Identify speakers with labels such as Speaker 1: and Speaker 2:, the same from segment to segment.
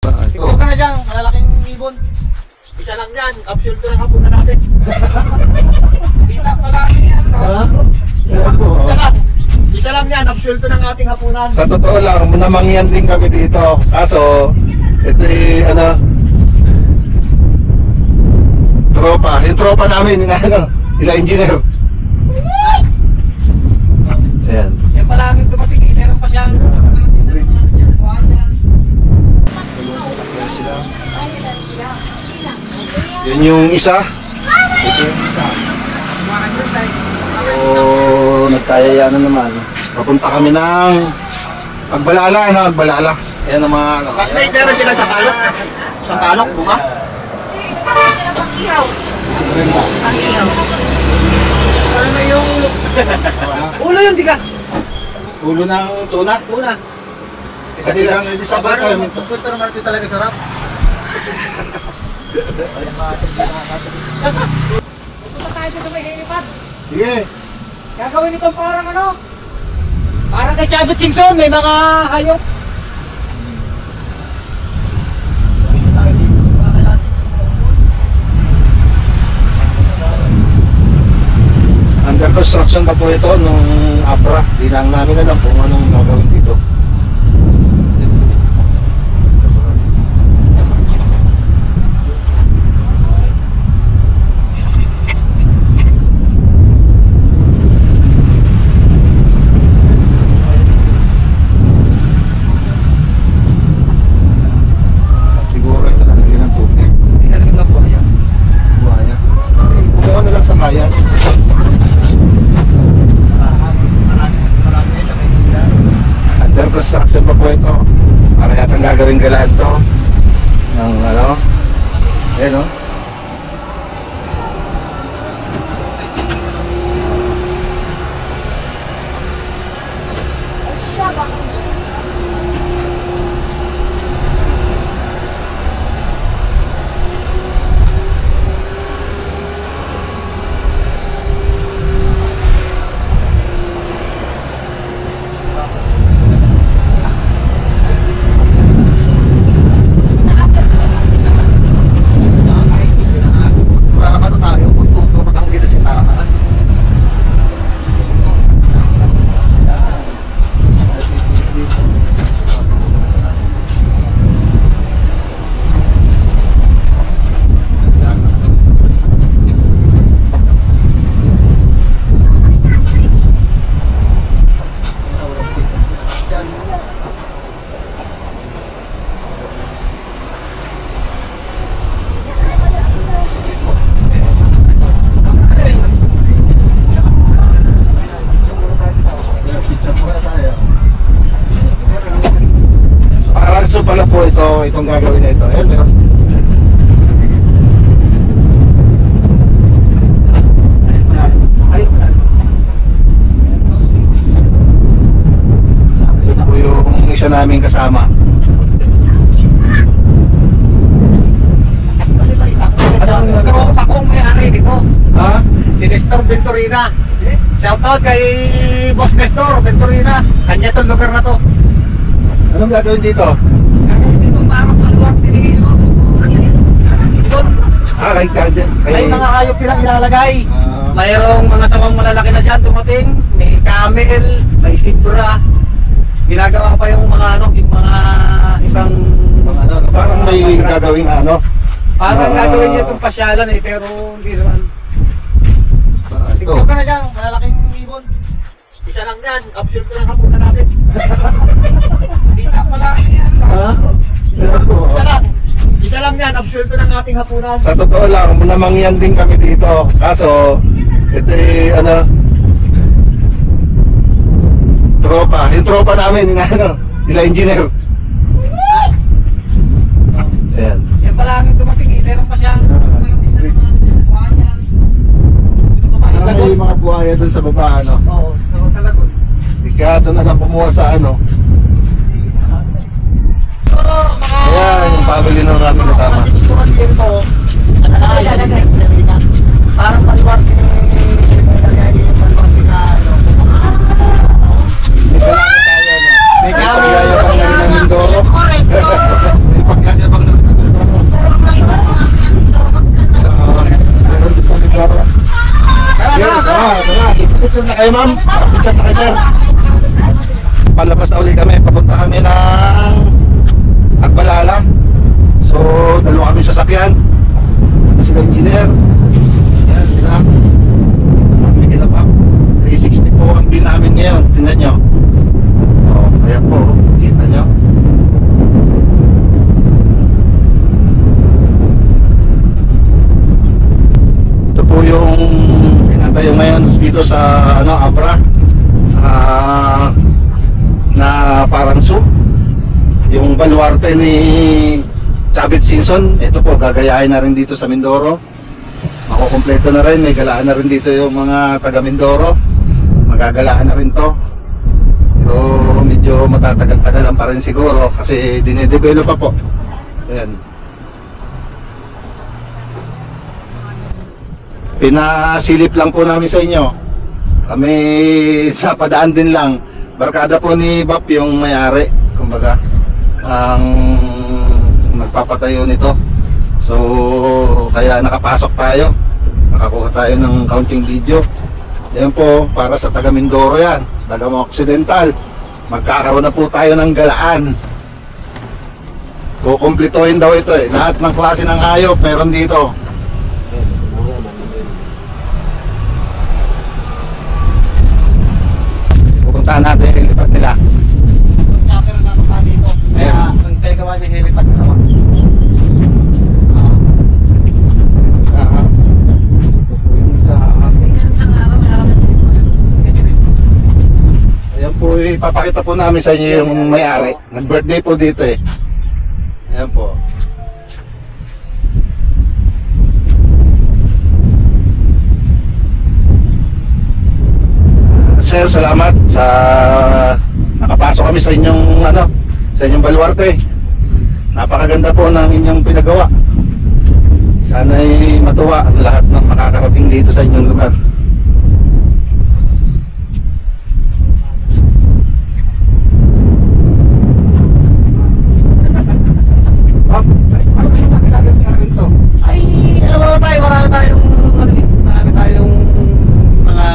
Speaker 1: Ikaw ka na dyan, malalaking ibon. Isa lang yan, capsule ko ng hapunan natin. Isa pa lang yan. Isa lang. Isa lang yan, capsule to ng ating hapunan.
Speaker 2: Sa totoo lang, namangyan din kami dito. Kaso, ito tropa. Yung tropa namin, ila engineer. Ayan.
Speaker 1: Yan pala aming dumating eh, meron pa siyang
Speaker 2: Yan yung isa. Ito yung isa. So, nagkayaya na naman. Papunta kami ng Agbalala, Agbalala. Ayan ang mga
Speaker 1: mas may meron sila sa kalok. Sa kalok, bunga. Pang-ihaw. Pang-ihaw. Ano na yung ulo? Ulo yung diga.
Speaker 2: ulo ng tuna.
Speaker 1: Tuna.
Speaker 2: Kasi lang hindi sa bata.
Speaker 1: Punta naman ito talaga sarap. Punta tayo dito may hinipat.
Speaker 2: Sige.
Speaker 1: Gagawin itong parang ano? Parang kay Chavit Singson, may mga hayop.
Speaker 2: Under construction pa po ito nung APRA. Di lang namin alam kung anong gagawin dito. Siguro ito lalagyan ng tubig. Lalagyan ng buhaya. Buhaya. Kumuha na lang sa bayan. Under construction pa po ito. Para yatang gagawin galaan to ng ano. Ayan o. So pala po itong gagawin na ito. Ayan, may hostels. Ito po yung isa namin kasama.
Speaker 1: Sa kong may-ari dito.
Speaker 2: Ha?
Speaker 1: Si Nestor Venturina. Shoutout kay Boss Nestor Venturina. Kanya itong lugar na to.
Speaker 2: Anong gagawin dito?
Speaker 1: Gagawin dito parang maluwag tinigil mo.
Speaker 2: Kay Guardian.
Speaker 1: May mga hayop silang ilalagay. Mayroong mga sawang malalaki na dyan dumating. May camel, may zebra. Ginagawa pa yung mga ano, yung mga ibang...
Speaker 2: Ano, parang may gagawing ano.
Speaker 1: Parang gagawin niya itong pasyalan eh, pero hindi naman.
Speaker 2: Ito.
Speaker 1: Tignan ka na dyan, malalaking ibon. Isa lang yan, capsule ko ng hapunan natin. Isa pa lang yan.
Speaker 2: Ha?
Speaker 1: Isa lang. Isa lang yan, capsule ko ng ating hapunan.
Speaker 2: Sa totoo lang, namangyan din kami dito. Kaso, ito tropa. Yung tropa namin, ila engineer. Ayan.
Speaker 1: Yan pala ang dumating eh, meron pa siyang
Speaker 2: May mga buhaya dun sa baba, ano.
Speaker 1: oo, sa lagon.
Speaker 2: Kaya doon na lang kumuha sa ano. Ayan, yung family na namin kasama.
Speaker 1: Parang maluwag
Speaker 2: May pagkaya pa rin ng Mindoro. May pagkaya kayo, ma'am. Picture na kayo, sir. Palabas na uli kami. Papunta kami ng Agbalala. So, dalawa kami sasakyan. Ano sila, engineer. Yan sila. May kilapap. 360 po ang bill namin ngayon. Tingnan nyo. Oh, kaya po. Kita nyo. Ito po yung tinatayo ngayon dito sa Abra. Na parang zoo. Yung baluarte ni Chavit Singson, ito po, gagayahin na rin dito sa Mindoro. Makukumpleto na rin, may galaan na rin dito yung mga taga Mindoro. Magagalaan na rin to. Pero medyo matatagal-tagalan pa rin siguro kasi dinedevelop pa po. Ayan. Pinasilip lang po namin sa inyo. Kami napadaan din lang. Barkada po ni Bap yung may-ari, kumbaga, ang nagpapatayo nito. So, kaya nakapasok tayo. Nakakuha tayo ng counting video. Yan po, para sa taga Mindoro yan. Taga Occidental. Magkakaroon na po tayo ng galaan. Kukumplituhin daw ito eh. Lahat ng klase ng hayop meron dito. Pupuntahan natin yung helipad nila.
Speaker 1: Kapero na pa dito. Kaya, ang telegawa niya helipad kasama.
Speaker 2: Ayan po, ipapakita po namin sa inyo yung may-ari. Nag-birthday po dito eh. Ayan po. Sir, salamat sa nakapasok kami sa inyong sa inyong baluarte. Napakaganda po ng inyong pinagawa. Sana'y matuwa ang lahat ng makakarating dito sa inyong lugar.
Speaker 1: Ay, alam mo tayo, marami tayong mga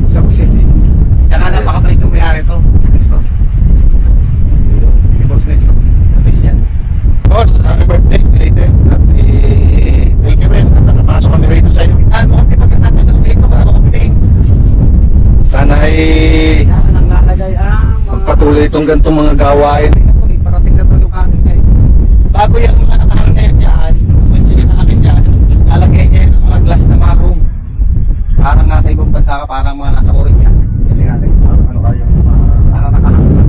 Speaker 1: success eh. Kaya napakabalik ng may-ari to. Nesto. Si Boss Nesto. Tapos yan.
Speaker 2: Boss, happy birthday, belated. At thank you rin at nakapasok kami rito sa iyo.
Speaker 1: Ano mo kami pagkatapos ng plate ko, kasama kami rin.
Speaker 2: Sana ay
Speaker 1: Ang nakalagay
Speaker 2: patuloy itong gantong mga gawain.
Speaker 1: parating na tulong kami ngayon. Bago yung mga nakahanap yan, pwede sa akin yan, lalagay niya yung mga glass na mga room. Parang nasa ibang bansa ka, parang mga nasa Korea. Parang nakahanap.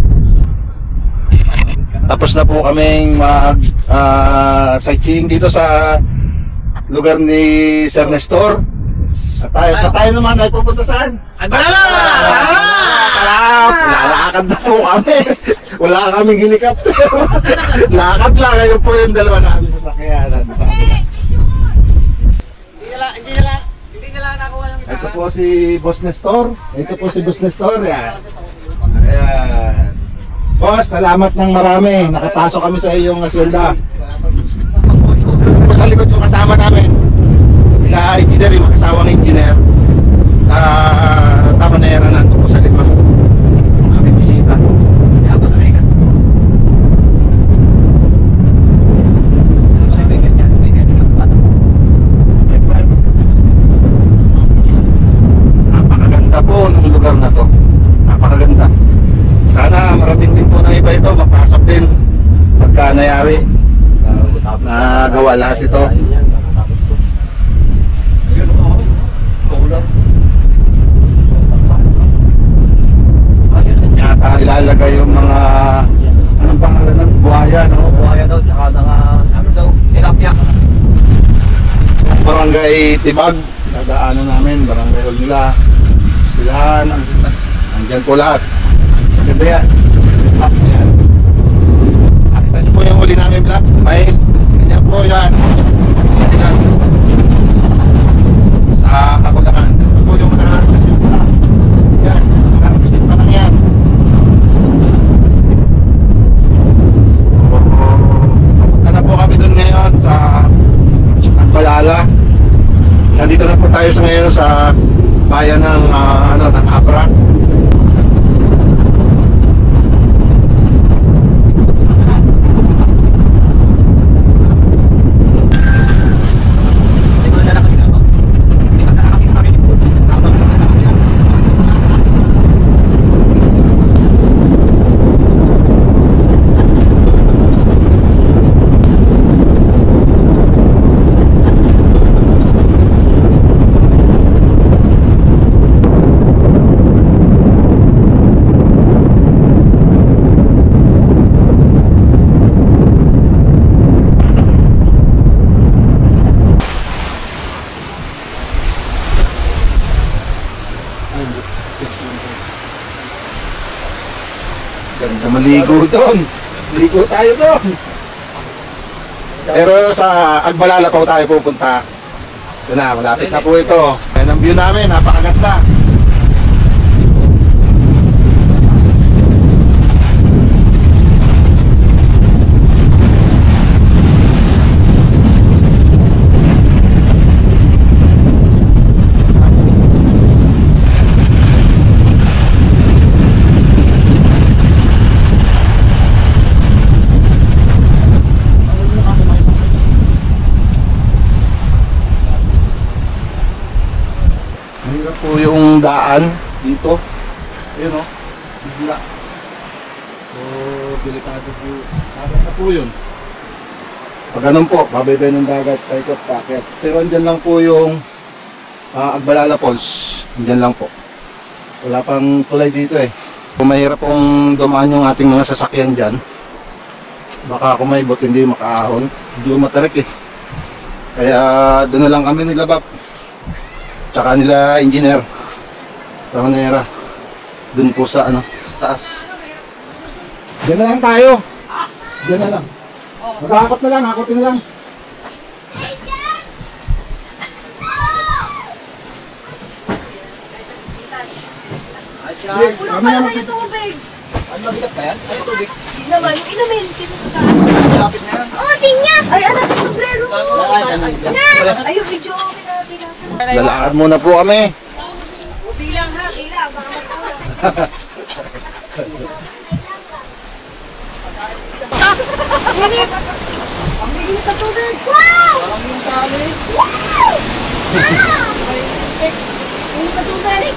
Speaker 2: Tapos na po kaming sightseeing dito sa lugar ni Sir Nestor. At tayo naman ay pupunta saan?
Speaker 1: Agbalala!
Speaker 2: Lalakad na po kami. Wala kaming helicopter. Lakad lang. Ngayon po yung dalawa namin sa sakyanan.
Speaker 1: Hindi nila nakuha ng
Speaker 2: Ito po si Boss Nestor. Ito po si Boss Nestor. Yan. Ayan. Boss, salamat ng marami. Nakapasok kami sa iyong asyenda. Ito po sa likod yung kasama namin. Nila engineer, yung makasawang engineer. Tamanera na ito po sa likod. Aming bisita. Napakaganda po ng lugar na to. Napakaganda. Sana marating din po ng iba ito. Mapasok din pagka nayari. Nagawa lahat ito. Yata ilalagay yung mga anong pangalan ng buhaya, no?
Speaker 1: Buhaya daw, tsaka tilapia.
Speaker 2: Barangay Tibag, nadaanan namin, barangay hall nila, silahan, andyan po lahat. Ganda yan. Yan. Nakita niyo po yung huli namin vlog, may ganyan po yan. Hindi yan. Sa Kakulangan, ito po yung nakarapisin pa lang. Yan, nakarapisin pa lang yan. Papunta na po kami dun ngayon sa Agbalala. Nandito na po tayo sa ngayon sa bayan ng doon. Ligo tayo doon. Pero sa Agbalala po tayo pupunta. Ito na, malapit na po ito. Ayan ang view namin, napakaganda. Mahirap po yung daan dito. Ayun o, bigla. So, delikado po. Dagat na po yun. Pag ganun po, babay ng dagat, paikot, paket. Pero andyan lang po yung Agbalala Falls. Andyan lang po. Wala pang tulay dito eh. Kung mahirap pong dumaan yung ating mga sasakyan dyan, baka kumaibot, hindi makaahon. Hindi matarik eh. Kaya doon na lang kami nilabab. Tsaka nila engineer sa manera dun po sa sa taas. Diyan na lang tayo. Diyan na lang. Mag-hakot na lang, hakotin na lang.
Speaker 3: Puno pa naman yung tubig.
Speaker 1: Ano mabigat ba yan? Ano tubig?
Speaker 3: Hindi naman, yung inumin. Sino ka?
Speaker 1: Malapit na yan.
Speaker 3: Oh, tingnan! Ay, anak, yung sombrero mo. Ay, yung video ko pinasa.
Speaker 2: Lalakad muna po kami.
Speaker 3: Bilang ha, bilang. Baka matawa. Ang liit na tubig. Wow!
Speaker 1: Parang yung kami.
Speaker 3: Wow! Wow! Liit na tubig.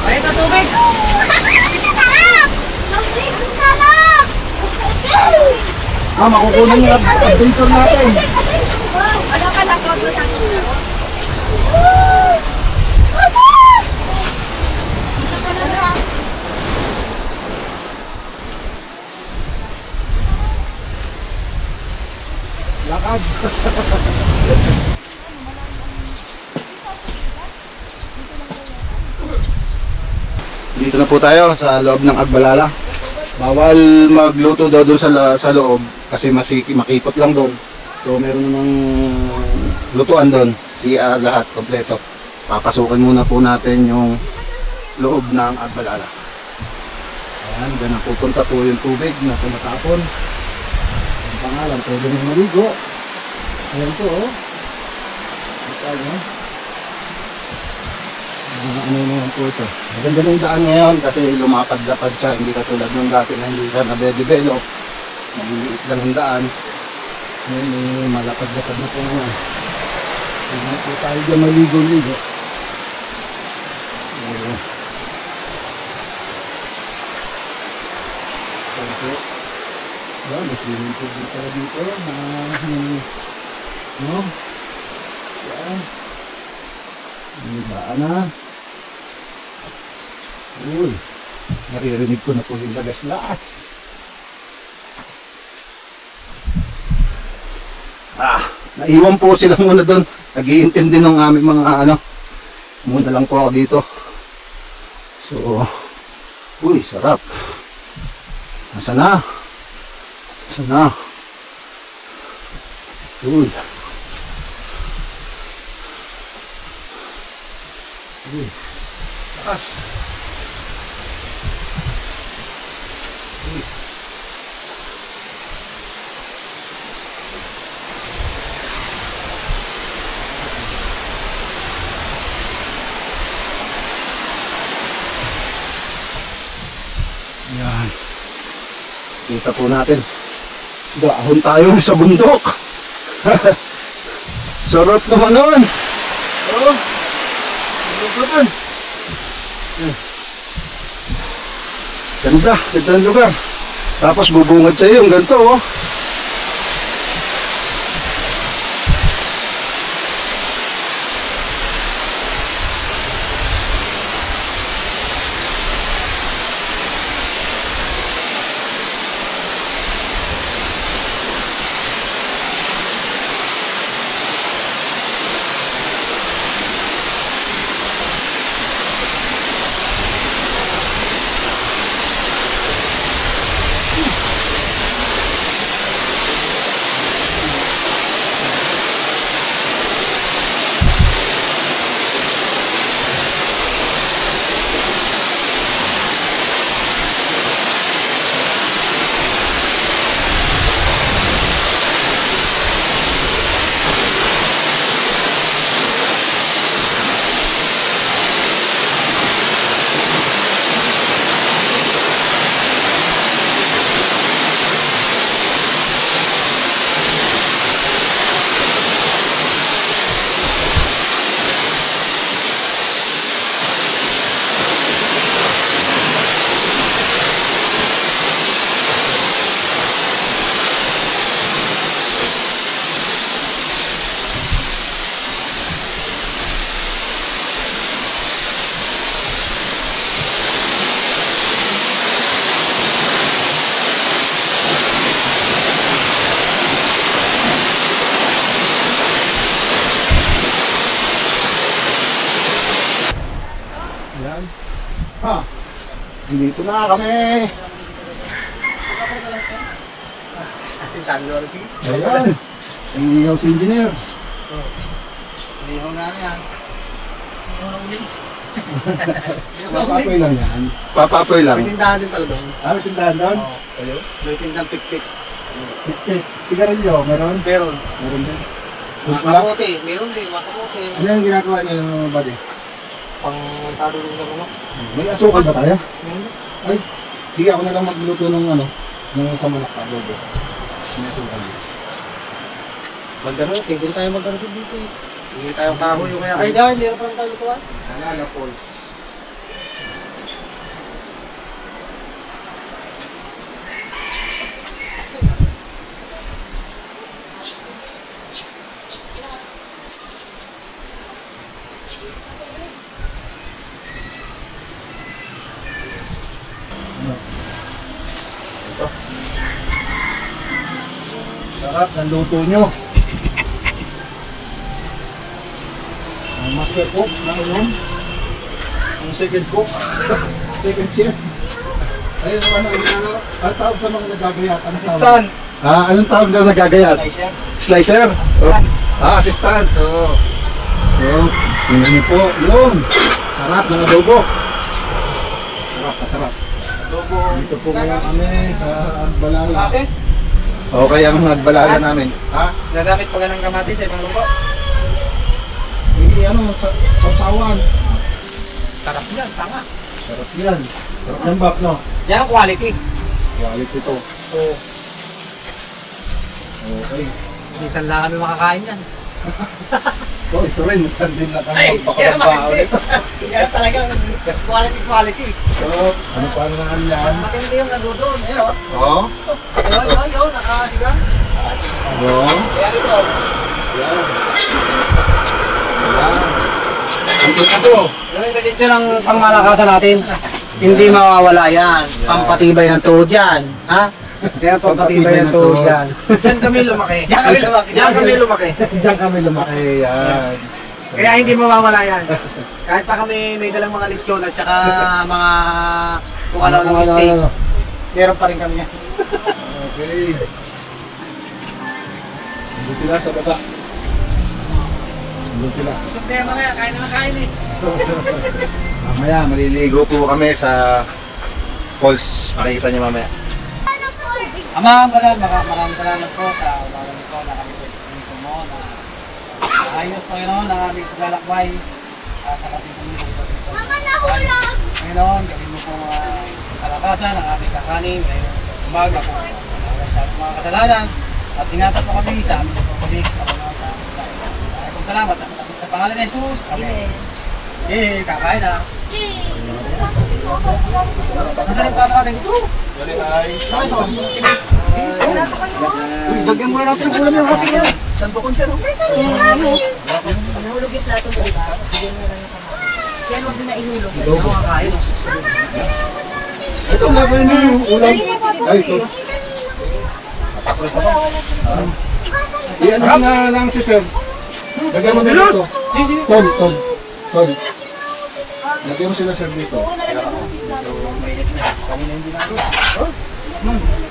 Speaker 1: Ay, na tubig!
Speaker 3: Sarap! Ang liit na sarap!
Speaker 2: Makukunan yung adventure natin.
Speaker 3: Wow! Ano ka lang ko sa akin?
Speaker 2: Lakad. Dito na po tayo sa loob ng Agbalala. Bawal magluto daw doon sa loob kasi makipot lang doon. So meron namang lutuan doon. Lahat kompleto. Papasukin muna po natin yung loob ng Agbalala. Ayan, dyan na pupunta po yung tubig na tumatapon. Ang pangalan, pwede rin maligo. Ayan po, oh. Ito, no? Ano naman po ito. Maganda ng daan ngayon kasi lumapad-lapad siya. Hindi katulad ng dati na hindi siya nabe-develop. Maliliit lang ang daan. Ngayon, malapad-lapad na po ngayon. Hindi po tayo dyan maligo-ligo. Okay. Yan, may swimming pool din pala dito. No? Yan. May baan na. Uy, naririnig ko na po yung lagas-las. Naiwan po sila muna doon. Nag-iintindi ng aming mga muna lang po ako dito. So, uy, sarap. Nasaan na? Nasaan na? Uy. Uy. Taas. Uy. Yan. Kita po natin. Dahon tayo sa bundok. Sarap naman nun. Oh. Bundok. Ganda, ganda ang lugar. Tapos bubungad sa iyo yung ganito, oh. Dito na kami. Ayan. Iihaw si engineer.
Speaker 1: Ihaw na yan.
Speaker 2: Papapoy lang yan. Papapoy lang.
Speaker 1: May tindahan din pala doon.
Speaker 2: May tindahan doon?
Speaker 1: May tindang pik-pik.
Speaker 2: Pit-pit. Sigarilyo, meron?
Speaker 1: Meron.
Speaker 2: Meron din. Wala?
Speaker 1: Makamote. Meron din. Makamote.
Speaker 2: Ano yung ginagawa niyo ng body?
Speaker 1: Pang tarulong na mga.
Speaker 2: May asukal ba tayo? Ay, sige ako na lang magluto ng ano, ng sa manok adobo. May asukal.
Speaker 1: Magano, tingin tayo magano dito. Tingin tayo kahoy yung kaya. Ay, dahil meron pa rin tayo lutuan.
Speaker 2: Banana balls. Sarap ng luto nyo. Ang master cook na unom. Ang second cook. Second chef. Ayun naman ang ginagawa. Ang tawag sa mga nagagayat. Ano tawag?
Speaker 1: Assistant.
Speaker 2: Anong tawag na nagagayat?
Speaker 1: Slicer.
Speaker 2: Slicer? Oh. Assistant. Oo. Oh. Tingnan niyo po. Yun. Sarap ng adobo. Sarap, masarap.
Speaker 1: Adobo.
Speaker 2: Dito po ngayon kami sa Balala.
Speaker 1: Kamatis.
Speaker 2: Okay ang nagbalala namin. Ha?
Speaker 1: Nagamit pa ka ng kamatis sa ibang lupa.
Speaker 2: Hindi ano, sausawan.
Speaker 1: Sarap yan, tanga.
Speaker 2: Sarap yan. Sarap yan, Bap, no?
Speaker 1: Yan ang quality.
Speaker 2: Quality to.
Speaker 1: Oo.
Speaker 2: Okay.
Speaker 1: Minsan lang kami makakain yan.
Speaker 2: So, ito rin, minsan din lang kami
Speaker 1: Ay,
Speaker 2: magpakabao nito.
Speaker 1: Yan talaga quality.
Speaker 2: So, ano pa naman yan?
Speaker 1: Matindi yung nandun. Yan o.
Speaker 2: Oo.
Speaker 1: Yun, nakasigang.
Speaker 2: Oo.
Speaker 1: Kaya ito.
Speaker 2: Yan. Yan. Ito na to.
Speaker 1: Yung ingredients ng pangmalakasan natin. Hindi mawawala yan. Pampatibay ng tuhod yan. Ha? Kaya pampatibay ng tuhod yan. Diyan kami lumaki. Diyan kami lumaki.
Speaker 2: Diyan kami lumaki. Yan.
Speaker 1: Kaya hindi mawawala yan. Kahit pa kami may dalang mga lechon at saka mga kung ano ng steak. Meron pa rin kami yan.
Speaker 2: Okay. Nandun sila sa baba. Nandun sila.
Speaker 1: Kaya mga kain na kain eh.
Speaker 2: Mamaya, maliligo po kami sa falls. Makikita niyo mamaya.
Speaker 1: Ama, maraming salamat po sa umawan ko na kami dito mo na ayos Panginoon ang aming paglalakbay at sa kapit mo
Speaker 3: Mama, nahulog!
Speaker 1: Panginoon, gawin mo po kalakasan ang aming kakanin ngayong umaga po sa mga kasalanan at ingatan po kami sa aming pagpapalik sa kung salamat at sa pangalan ni Jesus. Amen. Kakain na. Masalit pa natin ito. Dagyan muna natin ang ulam yung ating yan. Saan po kung siya?
Speaker 3: Nahulog yung plato mo, diba? Bigyan mo lang ng kamay. Yan, huwag na ihulog.
Speaker 2: Ito nga ba yung ulam? Ay, ito. Iyan mo na lang si Sir. Lagyan mo na dito. Ton. Lagyan mo sila Sir dito.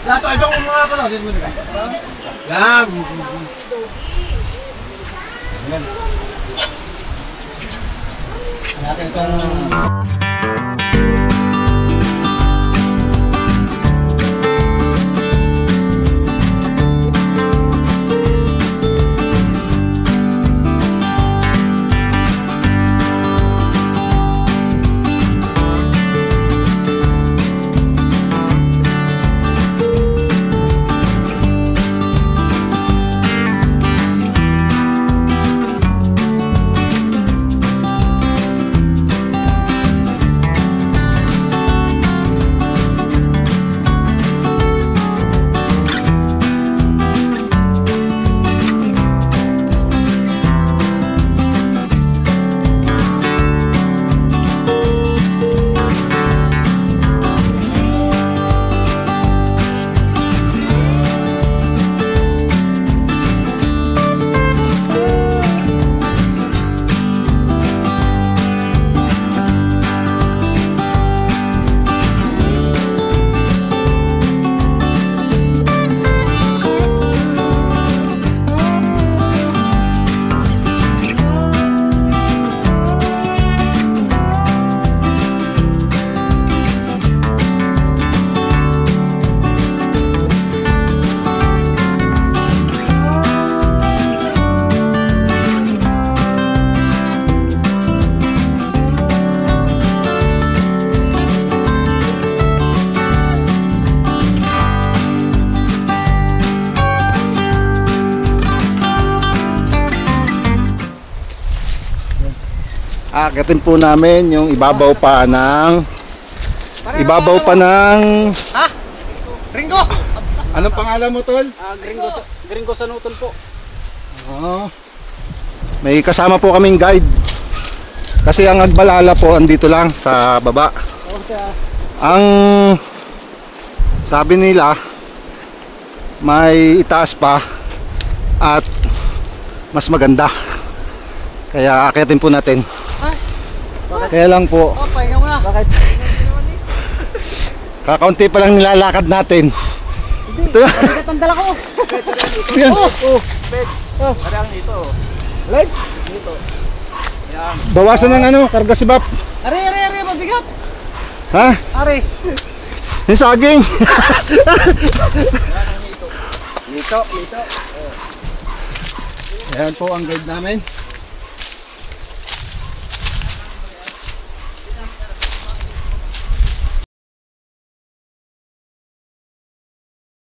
Speaker 1: Lato, ito kung mga ka lang. Yan.
Speaker 2: Ayan. Natin itong Akitin po namin yung ibabaw pa ng
Speaker 1: Ha? Ringo!
Speaker 2: Anong pangalan mo, tol?
Speaker 1: Gringo sa Nutol po.
Speaker 2: Oo. May kasama po kaming guide. Kasi ang Agbalala po andito lang sa baba. Ang sabi nila may itaas pa at mas maganda. Kaya akitin po natin. Kaya lang po,
Speaker 1: Pahinga mo na. Bakit?
Speaker 2: kakaunti pa lang nilalakad natin. Ito.
Speaker 1: Bakit ang dala ko?
Speaker 2: Yan.
Speaker 1: Parang dito.
Speaker 2: Right?
Speaker 1: Dito.
Speaker 2: Bawasan ng ano, karga si Bap.
Speaker 1: Are, mabigat.
Speaker 2: Ha?
Speaker 1: Are.
Speaker 2: Yung saging.
Speaker 1: Dito.
Speaker 2: Ayan po ang guide namin.